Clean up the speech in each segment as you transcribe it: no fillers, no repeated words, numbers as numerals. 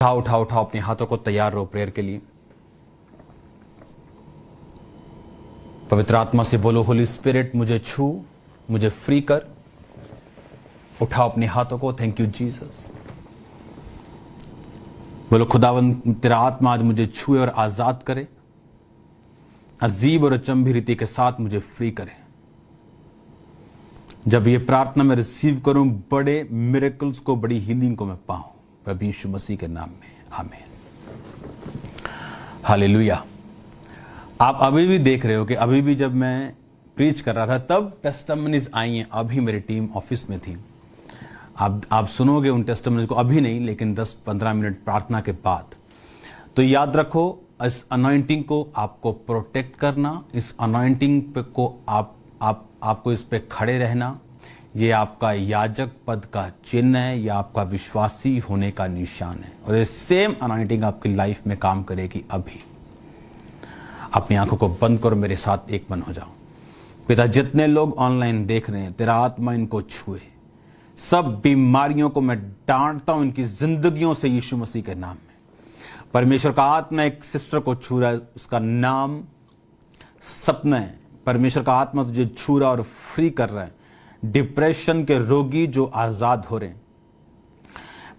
उठाओ अपने हाथों को, तैयार रहो प्रेयर के लिए। पवित्र आत्मा से बोलो, होली स्पिरिट मुझे छू, मुझे फ्री कर। उठाओ अपने हाथों को। Thank you Jesus. बोलो, खुदावन तेरा आत्मा आज मुझे छुए और आजाद करे, अजीब और अचंभी रीति के साथ मुझे फ्री करे। जब ये प्रार्थना मैं रिसीव करूं, बड़े मिरेकल्स को, बड़ी हीलिंग को मैं पाऊं, प्रभु यीशु मसीह के नाम में, आमीन। हालेलुया। आप अभी भी देख रहे हो कि अभी भी जब मैं प्रीच कर रहा था तब टेस्टिमनीज आई हैं। अभी मेरी टीम ऑफिस में थी। आप सुनोगे उन टेस्टिमनीज को, अभी नहीं लेकिन 10-15 मिनट प्रार्थना के बाद। तो याद रखो, इस अनॉइंटिंग को आपको प्रोटेक्ट करना, इस अनॉइंटिंग पे को आपको इस पे खड़े रहना, ये आपका याजक पद का चिन्ह है, या आपका विश्वासी होने का निशान है। और ये सेम अनॉइंटिंग आपकी लाइफ में काम करेगी। अभी अपनी आंखों को बंद करो, मेरे साथ एक मन हो जाओ। पिता, जितने लोग ऑनलाइन देख रहे हैं, तेरा आत्मा इनको छुए। सब बीमारियों को मैं डांटता हूं इनकी जिंदगियों से यीशु मसीह के नाम में। परमेश्वर का आत्मा एक सिस्टर को छू रहा है, उसका नाम सपना है। परमेश्वर का आत्मा तुझे छू रहा और फ्री कर रहा है। डिप्रेशन के रोगी जो आजाद हो रहे हैं,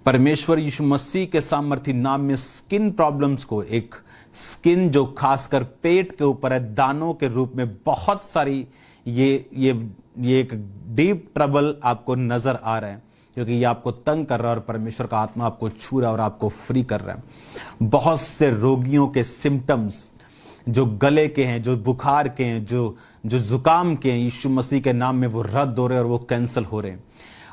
परमेश्वर यीशु मसीह के सामर्थी नाम में स्किन प्रॉब्लम्स को, एक स्किन जो खासकर पेट के ऊपर है, दानों के रूप में बहुत सारी ये एक डीप ट्रबल आपको नजर आ रहा है, क्योंकि ये आपको तंग कर रहा है और परमेश्वर का आत्मा आपको छू रहा है और आपको फ्री कर रहा है। बहुत से रोगियों के सिम्टम्स जो गले के हैं, जो बुखार के हैं, जो जुकाम के हैं, यीशु मसीह के नाम में वो रद्द हो रहे हैं और वो कैंसिल हो रहे हैं।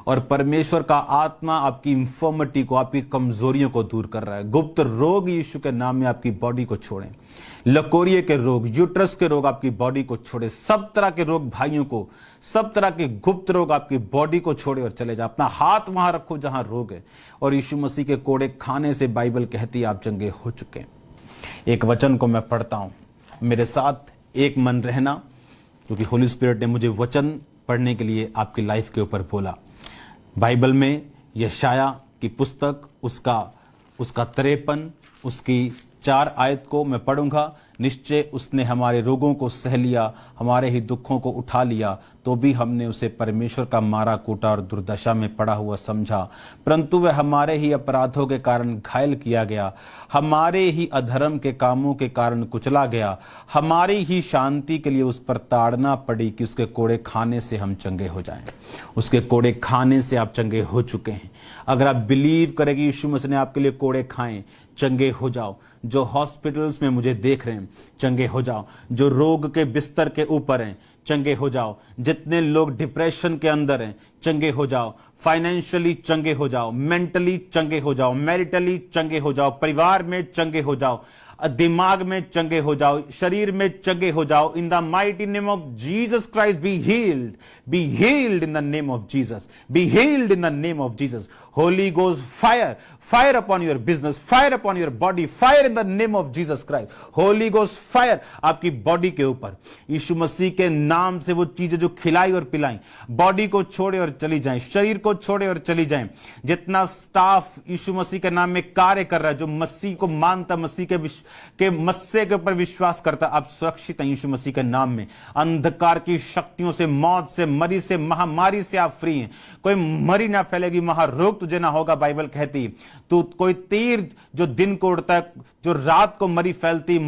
और परमेश्वर का आत्मा आपकी इंफर्मिटी को, आपकी कमजोरियों को दूर कर रहा है। गुप्त रोग यीशु के नाम में आपकी बॉडी को छोड़ें। लकोरिये के रोग, यूट्रस के रोग आपकी बॉडी को छोड़े। सब तरह के रोग भाइयों को, सब तरह के गुप्त रोग आपकी बॉडी को छोड़े और चले जाए। अपना हाथ वहां रखो जहां रोग है, और यीशु मसीह के कोड़े खाने से बाइबल कहती है आप चंगे हो चुके हैं। एक वचन को मैं पढ़ता हूं, मेरे साथ एक मन रहना, क्योंकि होली स्पिरिट ने मुझे वचन पढ़ने के लिए आपकी लाइफ के ऊपर बोला। बाइबल में यशाया की पुस्तक, उसका 53, उसकी 4 आयत को मैं पढ़ूंगा। निश्चय उसने हमारे रोगों को सह लिया, हमारे ही दुखों को उठा लिया, तो भी हमने उसे परमेश्वर का मारा कूटा और दुर्दशा में पड़ा हुआ समझा। परंतु वह हमारे ही अपराधों के कारण घायल किया गया, हमारे ही अधर्म के कामों के कारण कुचला गया। हमारी ही शांति के लिए उस पर ताड़ना पड़ी कि उसके कोड़े खाने से हम चंगे हो जाएं। उसके कोड़े खाने से आप चंगे हो चुके हैं। अगर आप बिलीव करें कि यीशु मसीह ने आपके लिए कोड़े खाएं, चंगे हो जाओ। जो हॉस्पिटल्स में मुझे देख रहे हैं, चंगे हो जाओ। जो रोग के बिस्तर के ऊपर हैं, चंगे हो जाओ। जितने लोग डिप्रेशन के अंदर हैं, चंगे हो जाओ। फाइनेंशियली चंगे हो जाओ, मेंटली चंगे हो जाओ, मैरिटली चंगे हो जाओ, परिवार में चंगे हो जाओ, दिमाग में चंगे हो जाओ, शरीर में चंगे हो जाओ। In the mighty name of Jesus Christ be healed, be healed in the name of Jesus, be healed in the name of Jesus. Holi ghost fire, fire upon your business, fire upon your body, fire in the name of Jesus Christ. Holi ghost fire आपकी body के ऊपर। यीशु मसीह के नाम से वो चीजें जो खिलाई और पिलाई, बॉडी को छोड़े और चली जाएं, शरीर को छोड़े और चली जाएं। जितना स्टाफ यीशु मसीह के नाम में कार्य कर रहा है, जो मसीह को मानता, मसीह के मस्से के ऊपर विश्वास करता, आप सुरक्षित हैं यीशु मसीह के नाम में। अंधकार की शक्तियों से, मौत से, मरी से, महामारी से आप फ्री हैं। कोई मरी ना फैलेगी, महारोग तुझे ना होगा। बाइबल कहती तो कोई तीर जो दिन को उड़ता है, जो रात को मरी फैलती,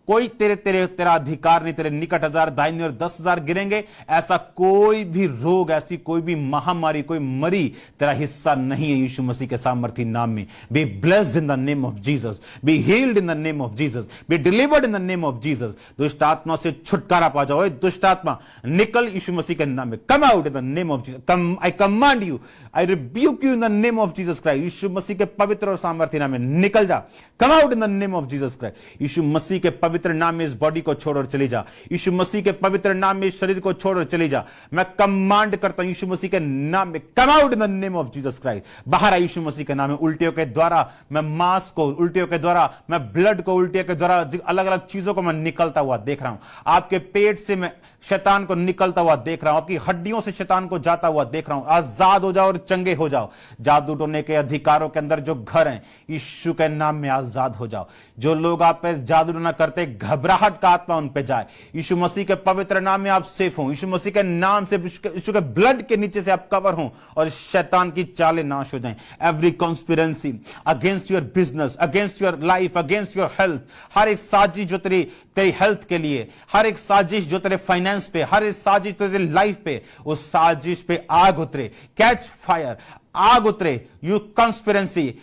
कोई तेरा अधिकार नहीं। तेरे निकट 1000 दाहिने और 10,000 गिरेंगे। ऐसा कोई भी रोग, ऐसी कोई भी महामारी, कोई मरी तेरा हिस्सा नहीं है यीशु मसीह के सामर्थी नाम में। Be blessed in the name of Jesus, be healed in the name of Jesus, be delivered in the name of Jesus. दुष्ट आत्मा से छुटकारा पा जाओ। दुष्ट आत्मा निकल यीशु मसीह के नाम में। Come out in the name of Jesus. Come, I command you, I rebuke you in the name of Jesus Christ. यीशु मसीह के पवित्र और सामर्थी नाम में निकल जा। Come out in the name of Jesus Christ. यीशु मसीह के पवित्र नाम में इस बॉडी को छोड़कर चली जा। यीशु मसीह के पवित्र नाम में इस शरीर को छोड़कर चली जा। मैं कमांड करता हूं यीशु मसीह के नाम में, come out in the name of Jesus Christ. बाहर आ यीशु मसीह के नाम में। उल्टियों के द्वारा मैं मांस को, उल्टियों के द्वारा मैं ब्लड को, उल्टियों के द्वारा अलग अलग चीजों को मैं निकलता हुआ देख रहा हूं। आपके पेट से मैं शैतान को निकलता हुआ देख रहा हूं। आपकी हड्डियों से शैतान को जाता हुआ देख रहा हूं। आजाद हो जाओ और चंगे हो जाओ। जादू टोने के अधिकारों के अंदर जो घर हैं, यीशु के नाम में आजाद हो जाओ। जो लोग आप पे जादू टोना करते, घबराहट का आत्मा उन पे जाए। यीशु मसीह के पवित्र नाम में आप सेफ हो। यीशु मसीह के नाम से, यीशु के ब्लड के नीचे से आप कवर हो और शैतान की चालें नाश हो जाएं। Every conspiracy against your business, against your life, against your health, हर एक साजिश जो तेरी हेल्थ के लिए, हर एक साजिश जो तेरे फाइनेंस पे, हर एक साजिश जो तेरी लाइफ पे, उस साजिश पे आग उतरे। कैच फायर, आग उतरे। यू कॉन्स्पिरेंसी,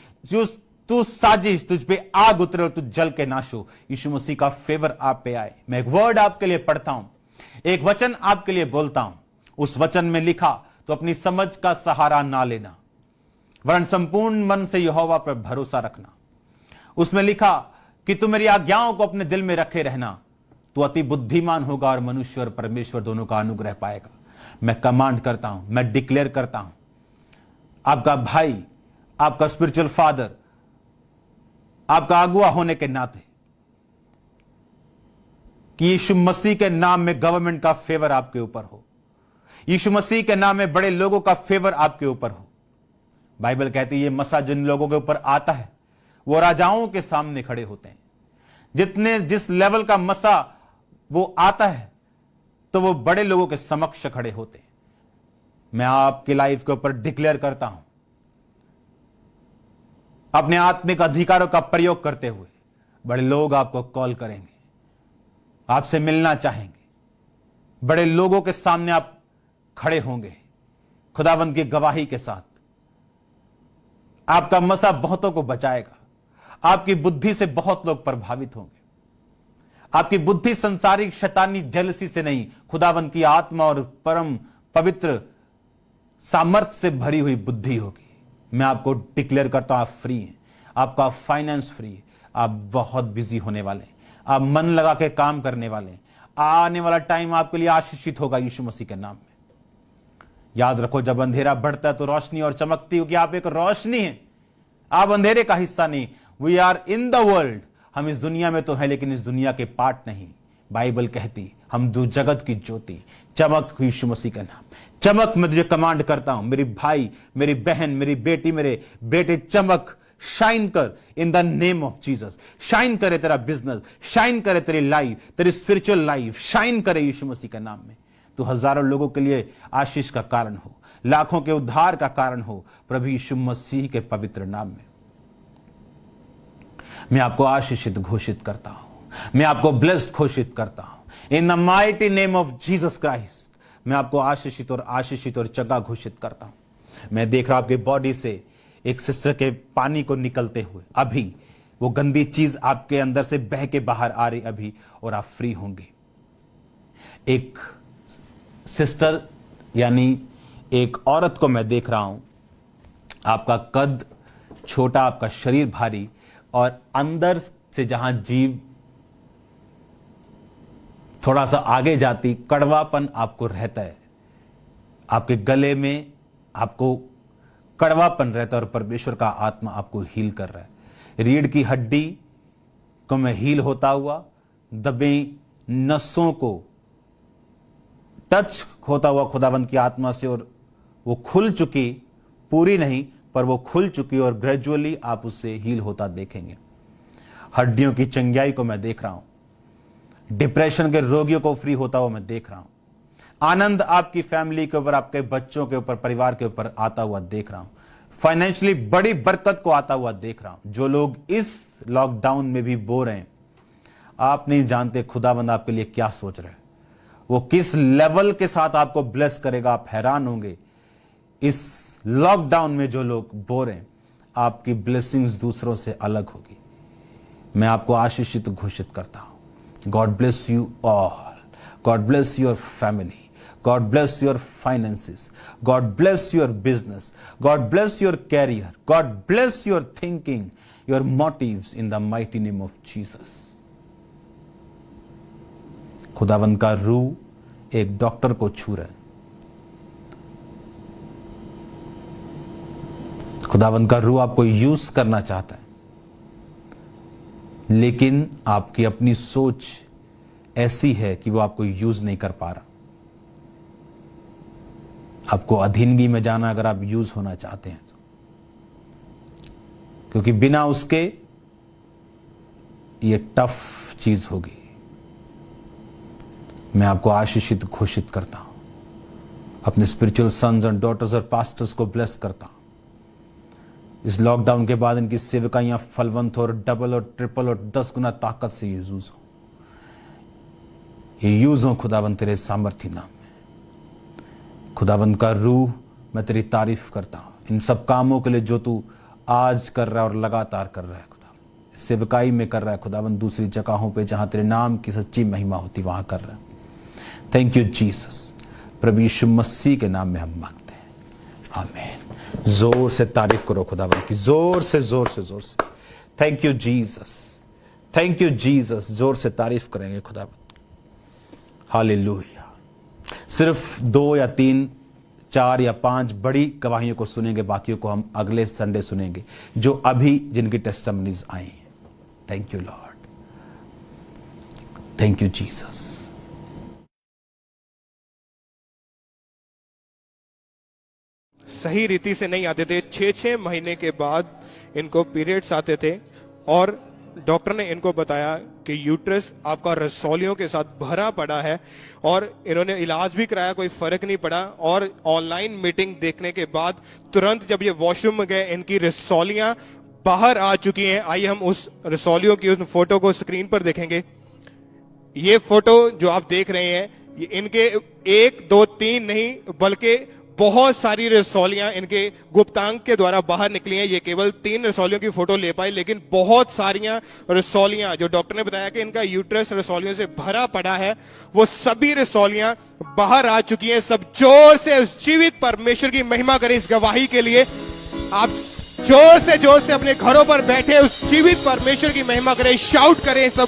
तू साजिश, तुझ पे आग उतरे और तू जल के नाश हो। यीशु मसीह का फेवर आप पे आए। मैं एक वर्ड आपके लिए पढ़ता हूं, एक वचन आपके लिए बोलता हूं। उस वचन में लिखा तो अपनी समझ का सहारा ना लेना, वरन संपूर्ण मन से यहोवा पर भरोसा रखना। उसमें लिखा कि तू मेरी आज्ञाओं को अपने दिल में रखे रहना, तू अति बुद्धिमान होगा और मनुष्य और परमेश्वर दोनों का अनुग्रह पाएगा। मैं कमांड करता हूं, मैं डिक्लेयर करता हूं, आपका भाई, आपका स्पिरिचुअल फादर, आपका अगुआ होने के नाते, कि यीशु मसीह के नाम में गवर्नमेंट का फेवर आपके ऊपर हो। यीशु मसीह के नाम में बड़े लोगों का फेवर आपके ऊपर हो। बाइबल कहती है ये मसा जिन लोगों के ऊपर आता है वो राजाओं के सामने खड़े होते हैं। जिस लेवल का मसा वो आता है तो वो बड़े लोगों के समक्ष खड़े होते हैं। मैं आपकी लाइफ के ऊपर डिक्लेयर करता हूं, अपने आत्मिक अधिकारों का प्रयोग करते हुए बड़े लोग आपको कॉल करेंगे, आपसे मिलना चाहेंगे। बड़े लोगों के सामने आप खड़े होंगे खुदावंद की गवाही के साथ। आपका मसा बहुतों को बचाएगा। आपकी बुद्धि से बहुत लोग प्रभावित होंगे। आपकी बुद्धि संसारिक शैतानी जेलसी से नहीं, खुदावंद की आत्मा और परम पवित्र सामर्थ्य से भरी हुई बुद्धि होगी। मैं आपको डिक्लेयर करता हूं आप फ्री हैं, आपका फाइनेंस फ्री है, आप बहुत बिजी होने वाले हैं, आप मन लगा के काम करने वाले हैं। आने वाला टाइम आपके लिए आशीषित होगा यीशु मसीह के नाम में। याद रखो, जब अंधेरा बढ़ता है तो रोशनी और चमकती हो कि आप एक रोशनी हैं, आप अंधेरे का हिस्सा नहीं। We are in the world, हम इस दुनिया में तो है लेकिन इस दुनिया के पार्ट नहीं। बाइबल कहती हम दो जगत की ज्योति। चमक यीशु मसीह का नाम, चमक। मैं तुझे कमांड करता हूं, मेरी भाई, मेरी बहन, मेरी बेटी, मेरे बेटे, चमक, शाइन कर इन the name of Jesus. Shine करे तेरा बिजनेस, शाइन करे तेरी लाइफ, तेरी स्पिरिचुअल लाइफ शाइन करे यीशु मसीह के नाम में। तो हजारों लोगों के लिए आशीष का कारण हो, लाखों के उद्धार का कारण हो, प्रभु यीशु मसीह के पवित्र नाम में। मैं आपको आशीषित घोषित करता हूं, मैं आपको ब्लेस्ड घोषित करता हूं in the mighty name of Jesus Christ. मैं आपको आशीषित और चंगा घोषित करता हूं। मैं देख रहा हूं आपके बॉडी से एक सिस्टर के पानी को निकलते हुए, अभी वो गंदी चीज आपके अंदर से बह के बाहर आ रही अभी, और आप फ्री होंगे। एक सिस्टर यानी एक औरत को मैं देख रहा हूं, आपका कद छोटा, आपका शरीर भारी, और अंदर से जहां जीभ थोड़ा सा आगे जाती, कड़वापन आपको रहता है। आपके गले में आपको कड़वापन रहता है और परमेश्वर का आत्मा आपको हील कर रहा है। रीढ़ की हड्डी को मैं हील होता हुआ, दबे नसों को टच होता हुआ खुदावंत की आत्मा से, और वो खुल चुकी, पूरी नहीं पर वो खुल चुकी, और ग्रेजुअली आप उससे हील होता देखेंगे। हड्डियों की चंगाई को मैं देख रहा हूं, डिप्रेशन के रोगियों को फ्री होता हुआ मैं देख रहा हूं। आनंद आपकी फैमिली के ऊपर, आपके बच्चों के ऊपर, परिवार के ऊपर आता हुआ देख रहा हूं। फाइनेंशियली बड़ी बरकत को आता हुआ देख रहा हूं। जो लोग इस लॉकडाउन में भी बोर हैं, आप नहीं जानते खुदावंद आपके लिए क्या सोच रहे हैं, वो किस लेवल के साथ आपको ब्लेस करेगा। आप हैरान होंगे। इस लॉकडाउन में जो लोग बोर हैं, आपकी ब्लेसिंग्स दूसरों से अलग होगी। मैं आपको आशीषित घोषित करता हूं। God bless you all, God bless your family, God bless your finances, God bless your business, God bless your career, God bless your thinking, your motives in the mighty name of Jesus. खुदावंद का रूह एक doctor को छू रहा है। खुदावंद का रूह आपको यूज करना चाहता है, लेकिन आपकी अपनी सोच ऐसी है कि वो आपको यूज नहीं कर पा रहा। आपको अधीनगी में जाना अगर आप यूज होना चाहते हैं तो, क्योंकि बिना उसके ये टफ चीज होगी। मैं आपको आशीषित घोषित करता हूं, अपने स्पिरिचुअल सन्स एंड डॉटर्स और पास्टर्स को ब्लेस करता हूं। इस लॉकडाउन के बाद इनकी सेवकाइयां फलवंत और डबल और ट्रिपल और 10 गुना ताकत से यूज हो, ये यूज हो खुदावंद तेरे सामर्थ्य नाम में। खुदावंद का रूह, मैं तेरी तारीफ करता हूं इन सब कामों के लिए जो तू आज कर रहा है और लगातार कर रहा है। खुदावंद सेवकाई में कर रहा है, खुदावंद दूसरी जगहों पे जहां तेरे नाम की सच्ची महिमा होती वहां कर रहा है। Thank you Jesus. प्रभु यीशु मसीह के नाम में हम मांगते हैं, आमीन। जोर से तारीफ करो खुदावंद की, जोर से जोर से जोर से। Thank you Jesus, thank you Jesus. जोर से तारीफ करेंगे खुदावंद। हालेलुया। सिर्फ 2 या 3, 4 या 5 बड़ी गवाहियों को सुनेंगे, बाकियों को हम अगले संडे सुनेंगे, जो अभी जिनकी टेस्टिमनीज आई हैं। Thank you Lord, thank you Jesus. सही रीति से नहीं आते थे। 6-6 महीने के बाद इनको पीरियड्स आते थे और डॉक्टर ने इनको बताया कि यूट्रस आपका रसौलियों के साथ भरा पड़ा है, और इन्होंने इलाज भी कराया, कोई फर्क नहीं पड़ा। और ऑनलाइन मीटिंग देखने के बाद तुरंत जब ये वॉशरूम में गए, इनकी रसौलियां बाहर आ चुकी हैं। आइए हम उस रसौलियों की उस फोटो को स्क्रीन पर देखेंगे। ये फोटो जो आप देख रहे हैं, ये इनके 1, 2, 3 नहीं बल्कि बहुत सारी रसौलियां इनके गुप्तांग के द्वारा बाहर निकली हैं। ये केवल 3 रसौलियों की फोटो ले पाए, लेकिन बहुत सारियां रसौलियां जो डॉक्टर ने बताया कि इनका यूट्रस रसौलियों से भरा पड़ा है, वो सभी रसौलियां बाहर आ चुकी हैं। सब जोर से उस जीवित परमेश्वर की महिमा करें। इस गवाही के लिए आप जोर से अपने घरों पर बैठे उस जीवित परमेश्वर की महिमा करें, शाउट करें सब।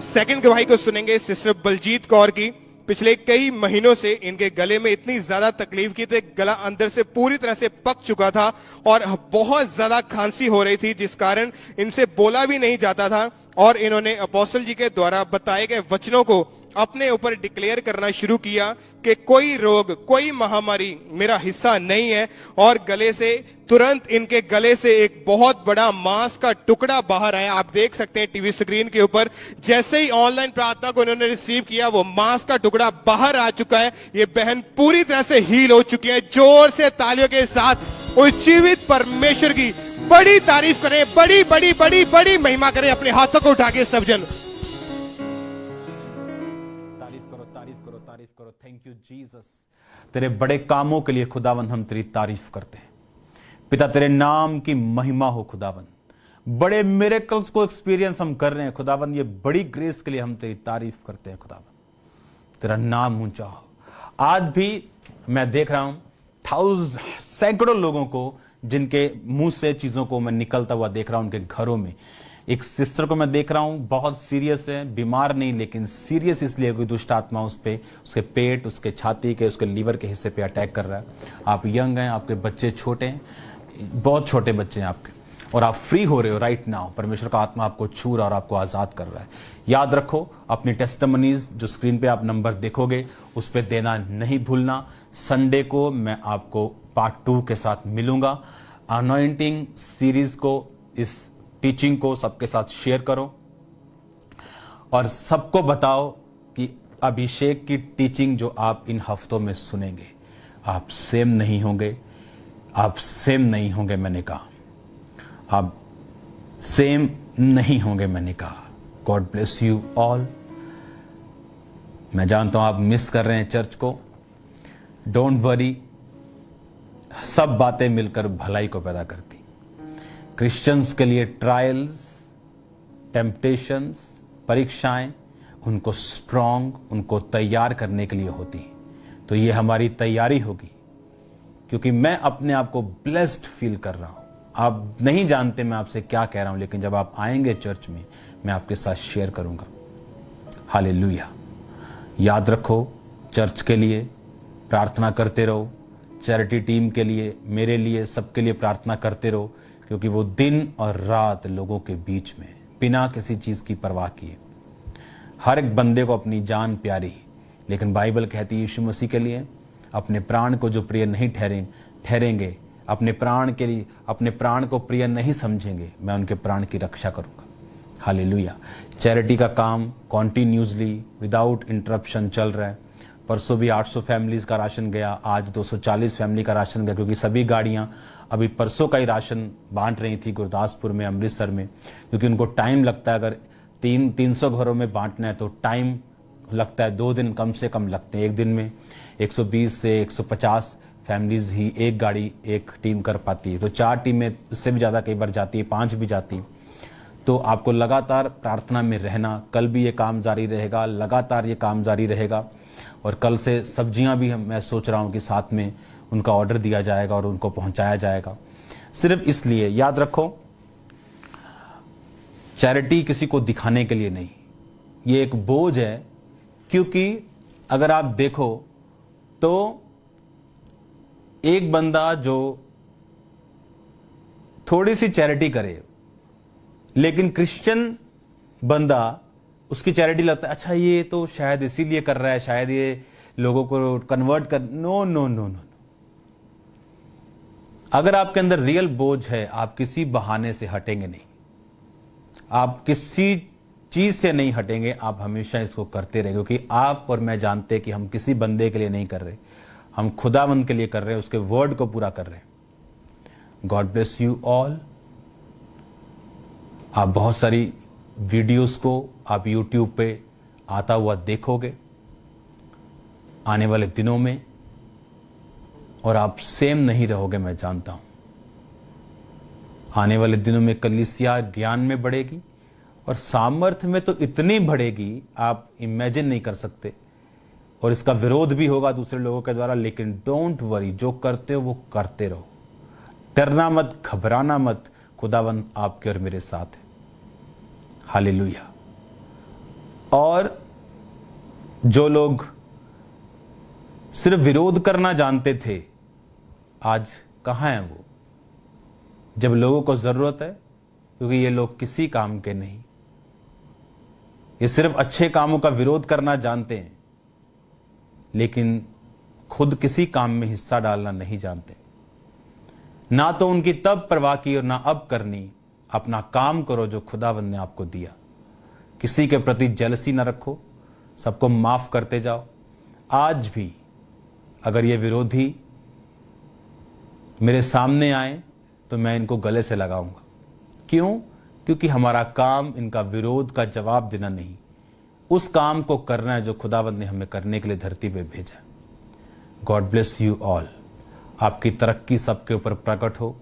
सेकंड गवाही को सुनेंगे सिस्टर बलजीत कौर की। पिछले कई महीनों से इनके गले में इतनी ज्यादा तकलीफ की थी, गला अंदर से पूरी तरह से पक चुका था और बहुत ज्यादा खांसी हो रही थी, जिस कारण इनसे बोला भी नहीं जाता था। और इन्होंने अपोस्टल जी के द्वारा बताए गए वचनों को अपने ऊपर डिक्लेयर करना शुरू किया कि कोई रोग, कोई महामारी मेरा हिस्सा नहीं है। और गले से तुरंत इनके गले से एक बहुत बड़ा मांस का टुकड़ा बाहर आया। आप देख सकते हैं टीवी स्क्रीन के ऊपर। जैसे ही ऑनलाइन प्रार्थना को इन्होंने रिसीव किया, वो मांस का टुकड़ा बाहर आ चुका है। ये बहन पूरी तरह से हील हो चुकी है। जोर से तालियों के साथ उस जीवित परमेश्वर की बड़ी तारीफ करें, बड़ी बड़ी बड़ी बड़ी महिमा करें। अपने हाथों को उठा के सब जन तारीफ करो। Thank you Jesus. तेरे बड़े कामों के लिए खुदावंद हम तेरी तारीफ करते हैं। पिता तेरे नाम की महिमा हो खुदावंद। बड़े मिरेकल्स को एक्सपीरियंस हम कर रहे हैं खुदावंद। ये बड़ी ग्रेस के लिए हम तेरी तारीफ करते हैं खुदावंद। तेरा नाम ऊंचा हो। आज भी मैं देख रहा हूं सैकड़ों लोगों को जिनके मुंह से चीजों को मैं निकलता हुआ देख रहा हूं उनके घरों में। एक सिस्टर को मैं देख रहा हूं, बहुत सीरियस है, बीमार नहीं लेकिन सीरियस इसलिए कोई दुष्ट आत्मा उस पे, उसके पेट, उसके छाती के, उसके लीवर के हिस्से पे अटैक कर रहा है। आप यंग हैं, आपके बच्चे छोटे हैं, बहुत छोटे बच्चे हैं आपके, और आप फ्री हो रहे हो राइट नाउ। परमेश्वर का आत्मा आपको छू रहा और आपको आजाद कर रहा है। याद रखो, अपनी टेस्टिमनीज जो स्क्रीन पे आप नंबर देखोगे उस पर देना नहीं भूलना। संडे को मैं आपको पार्ट 2 के साथ मिलूंगा। अनॉइंटिंग सीरीज को, इस टीचिंग को सबके साथ शेयर करो और सबको बताओ कि अभिषेक की टीचिंग जो आप इन हफ्तों में सुनेंगे, आप सेम नहीं होंगे, आप सेम नहीं होंगे। मैंने कहा आप सेम नहीं होंगे, मैंने कहा। God bless you all. मैं जानता हूं आप मिस कर रहे हैं चर्च को। डोंट वरी, सब बातें मिलकर भलाई को पैदा करती। क्रिश्चियंस के लिए ट्रायल्स, टेम्पटेशंस, परीक्षाएं उनको स्ट्रांग, उनको तैयार करने के लिए होती हैं। तो ये हमारी तैयारी होगी, क्योंकि मैं अपने आप को ब्लेस्ड फील कर रहा हूं। आप नहीं जानते मैं आपसे क्या कह रहा हूं, लेकिन जब आप आएंगे चर्च में मैं आपके साथ शेयर करूंगा। हालेलुया। याद रखो, चर्च के लिए प्रार्थना करते रहो, चैरिटी टीम के लिए, मेरे लिए, सबके लिए प्रार्थना करते रहो, क्योंकि वो दिन और रात लोगों के बीच में बिना किसी चीज़ की परवाह किए, हर एक बंदे को अपनी जान प्यारी, लेकिन बाइबल कहती है यीशु मसीह के लिए अपने प्राण को जो प्रिय नहीं ठहरेंगे, अपने प्राण के लिए अपने प्राण को प्रिय नहीं समझेंगे, मैं उनके प्राण की रक्षा करूंगा। हालेलुया। चैरिटी का काम कॉन्टिन्यूसली विदाउट इंटरप्शन चल रहा है। परसों भी 800 फैमिलीज का राशन गया, आज 240 फैमिली का राशन गया, क्योंकि सभी गाड़ियां अभी परसों का ही राशन बांट रही थी गुरदासपुर में, अमृतसर में, क्योंकि उनको टाइम लगता है। अगर 300 घरों में बांटना है तो टाइम लगता है, 2 दिन कम से कम लगते हैं। एक दिन में 120 से 150 फैमिलीज ही एक गाड़ी एक टीम कर पाती है, तो 4 टीमें इससे भी ज़्यादा कई बार जाती है, 5 भी जाती। तो आपको लगातार प्रार्थना में रहना, कल भी ये काम जारी रहेगा, लगातार ये काम जारी रहेगा। और कल से सब्जियां भी मैं सोच रहा हूँ कि साथ में उनका ऑर्डर दिया जाएगा और उनको पहुंचाया जाएगा। सिर्फ इसलिए, याद रखो, चैरिटी किसी को दिखाने के लिए नहीं, ये एक बोझ है। क्योंकि अगर आप देखो तो एक बंदा जो थोड़ी सी चैरिटी करे, लेकिन क्रिश्चियन बंदा, उसकी चैरिटी लगता है अच्छा ये तो शायद इसीलिए कर रहा है, शायद ये लोगों को कन्वर्ट कर। No no no no. अगर आपके अंदर रियल बोझ है, आप किसी बहाने से हटेंगे नहीं, आप किसी चीज से नहीं हटेंगे, आप हमेशा इसको करते रहे, क्योंकि आप और मैं जानते हैं कि हम किसी बंदे के लिए नहीं कर रहे, हम खुदावंद के लिए कर रहे हैं, उसके वर्ड को पूरा कर रहे हैं। God bless you all. आप बहुत सारी वीडियोस को आप यूट्यूब पे आता हुआ देखोगे आने वाले दिनों में, और आप सेम नहीं रहोगे, मैं जानता हूं। आने वाले दिनों में कलीसिया ज्ञान में बढ़ेगी और सामर्थ्य में तो इतनी बढ़ेगी आप इमेजिन नहीं कर सकते। और इसका विरोध भी होगा दूसरे लोगों के द्वारा, लेकिन डोंट वरी, जो करते हो वो करते रहो, डरना मत, घबराना मत, खुदावंद आपके और मेरे साथ है। हालेलुया। और जो लोग सिर्फ विरोध करना जानते थे, आज कहां हैं वो, जब लोगों को जरूरत है? क्योंकि ये लोग किसी काम के नहीं, ये सिर्फ अच्छे कामों का विरोध करना जानते हैं, लेकिन खुद किसी काम में हिस्सा डालना नहीं जानते। ना तो उनकी तब परवाह की और ना अब करनी। अपना काम करो जो खुदावंद ने आपको दिया। किसी के प्रति जेलसी ना रखो, सबको माफ करते जाओ। आज भी अगर ये विरोधी मेरे सामने आए तो मैं इनको गले से लगाऊंगा। क्यों? क्योंकि हमारा काम इनका विरोध का जवाब देना नहीं, उस काम को करना है जो खुदावंद ने हमें करने के लिए धरती पे भेजा। God bless you all. आपकी तरक्की सबके ऊपर प्रकट हो।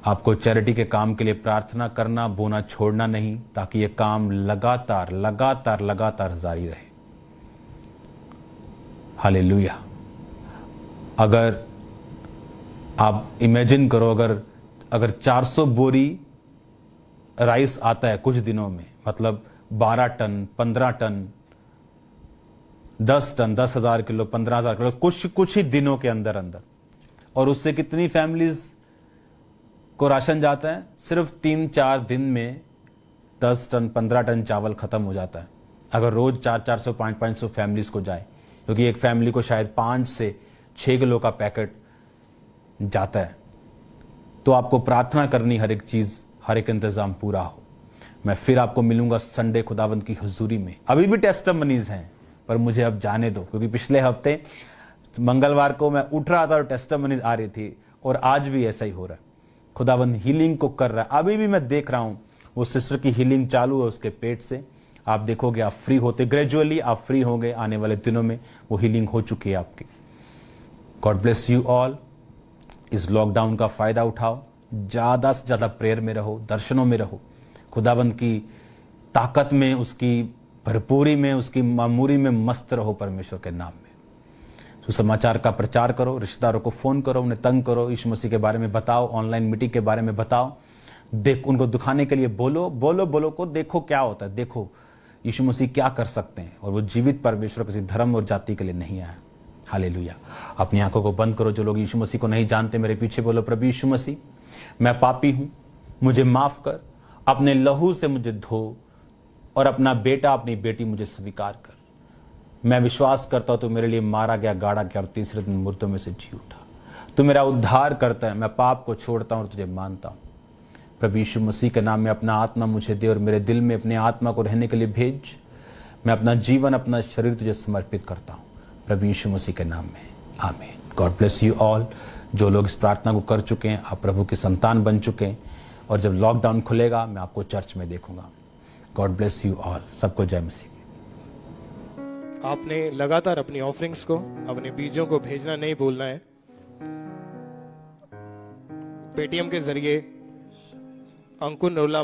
आपको चैरिटी के काम के लिए प्रार्थना करना, बोना छोड़ना नहीं, ताकि ये काम लगातार लगातार लगातार जारी रहे। हालेलुया। अगर आप इमेजिन करो, अगर 400 बोरी राइस आता है कुछ दिनों में, मतलब 12 ton, 15 ton, 10 ton, 10,000 kilo, 15,000 kilo, कुछ ही दिनों के अंदर अंदर, और उससे कितनी फैमिलीज को राशन जाता है? सिर्फ 3-4 दिन में 10 टन, 15 टन चावल खत्म हो जाता है। अगर रोज 400, 500 फैमिलीज को जाए, क्योंकि एक फैमिली को शायद 5 से 6 किलो का पैकेट जाता है, तो आपको प्रार्थना करनी, हर एक चीज, हर एक इंतजाम पूरा हो। मैं फिर आपको मिलूंगा संडे खुदावंद की हुजूरी में। अभी भी टेस्टिमनीज हैं, पर मुझे अब जाने दो, क्योंकि पिछले हफ्ते मंगलवार को मैं उठ रहा था और टेस्टिमनीज आ रही थी, और आज भी ऐसा ही हो रहा है। खुदावंद हीलिंग को कर रहा है। अभी भी मैं देख रहा हूं वो सिस्टर की हीलिंग चालू है उसके पेट से। आप देखोगे, आप फ्री होते, ग्रेजुअली आप फ्री होंगे। आने वाले दिनों में वो हीलिंग हो चुकी है आपकी। God bless you all. इस लॉकडाउन का फायदा उठाओ, ज्यादा से ज्यादा प्रेयर में रहो, दर्शनों में रहो, खुदावंद की ताकत में, उसकी भरपूरी में, उसकी मामूरी में मस्त रहो परमेश्वर के नाम में। सुसमाचार का प्रचार करो, रिश्तेदारों को फोन करो, उन्हें तंग करो, यीशु मसीह के बारे में बताओ, ऑनलाइन मीटिंग के बारे में बताओ, उनको दिखाने के लिए बोलो को, देखो क्या होता है। देखो यीशु मसीह क्या कर सकते हैं, और वो जीवित परमेश्वर किसी धर्म और जाति के लिए नहीं आया। हालेलुया। अपनी आंखों को बंद करो। जो लोग यीशु मसीह को नहीं जानते, मेरे पीछे बोलो, प्रभु यीशु मसीह, मैं पापी हूं, मुझे माफ कर, अपने लहू से मुझे धो, और अपना बेटा अपनी बेटी मुझे स्वीकार कर। मैं विश्वास करता हूं तू मेरे लिए मारा गया, गाड़ा गया और तीसरे दिन मृतों में से जी उठा। तू मेरा उद्धार करता है। मैं पाप को छोड़ता हूं और तुझे मानता हूं। प्रभु यीशु मसीह के नाम में अपना आत्मा मुझे दे और मेरे दिल में अपने आत्मा को रहने के लिए भेज। मैं अपना जीवन, अपना शरीर तुझे समर्पित करता हूं, प्रभु यीशु मसीह के नाम में, आमीन। God bless you all. जो लोग इस प्रार्थना को कर चुके हैं, आप प्रभु की संतान बन चुके हैं, और जब लॉकडाउन खुलेगा मैं आपको चर्च में देखूंगा। God bless you all. सबको जय मसीह। आपने लगातार अपनी ऑफरिंग्स को, अपने बीजों को भेजना नहीं भूलना है। पेटीएम के जरिए अंकुर नरोला